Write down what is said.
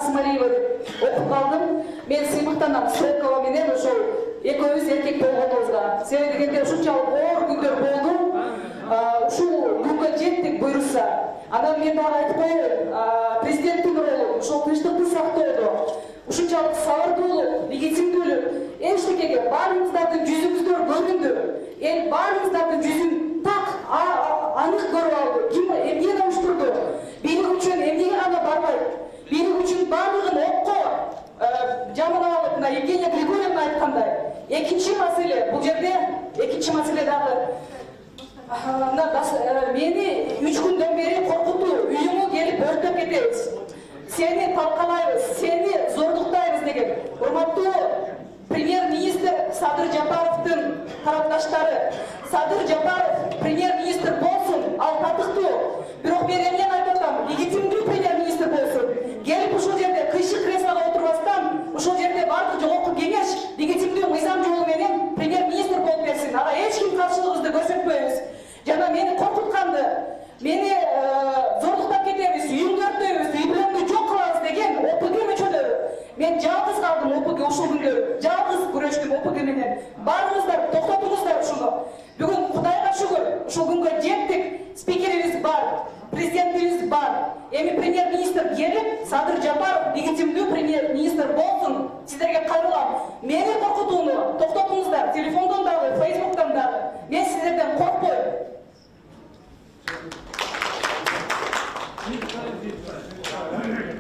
Смолиева деп окуп калдым. Мен сыймыктанам Стрелкова менен ошол экөөбүз эркек болгонубузга. Себеби дегенде ушунчалык оор күндөр болду. Ушул күнгө жеттик буйруса. Анан мен дагы айтып коеюн, президенттин ролу ошол тынчтыкты сактоодо ушунчалык сабырдуулук, легитимдүүлүк, эчтекеге баарыбыздардын жүзүбүздөр көрүндү. Эл баарыбыздардын жүзүн так анык көрүп алды. Ким эмнени уюштурду? Бийлик үчүн эмнеге гана барбайт? Бийлик үчүн баардыгын окко жамына алып, мына Евгения Григорьевна айткандай. Экинчи маселе, бул жерде экинчи маселе дагы мени 3 күндөн бери коркутуу, үйүмө келип өртөп кетебиз. Сени талкалайбыз, сени зордуктайбыз деген. Урматтуу премьер-министр Садыр Жапаровдун тарапташтары. Садыр Жапаров премьер-министр болсун, ал татыктуу. Бирок мен эмнени айтып атам? Легитимдүү премьер-министр болсун. Келип ушул жерде кыйшык креслого отурбастан, ушул жерде бардык жогорку кеңеш легитимдүү мыйзам жолу менен премьер-министр болуп берсин. Ага эч ким каршылыгыбызды көрсөтпөйбүз. Жана мени коркутканды, мени зордуктап кетебиз, үйүмдү өртөйбүз, үй бүлөмдү жок кылабыз деген ОПГ мүчөлөрү. Мен жалгыз калдым ОПГ ушул күндөрү. Жалгыз күрөштүм ОПГ менен. Баарыңыздар токтотуңуздар ушуну. Бүгүн Кудайга шүгүр, ушул күнгө жеттик. Спикерибиз бар, президентибиз бар. Эми премьер-министр келип, Садыр Жапаров легитимдүү премьер-министр болсун. Сиздерге кайрылам. Мени коркутууну токтотуңуздар. Телефондон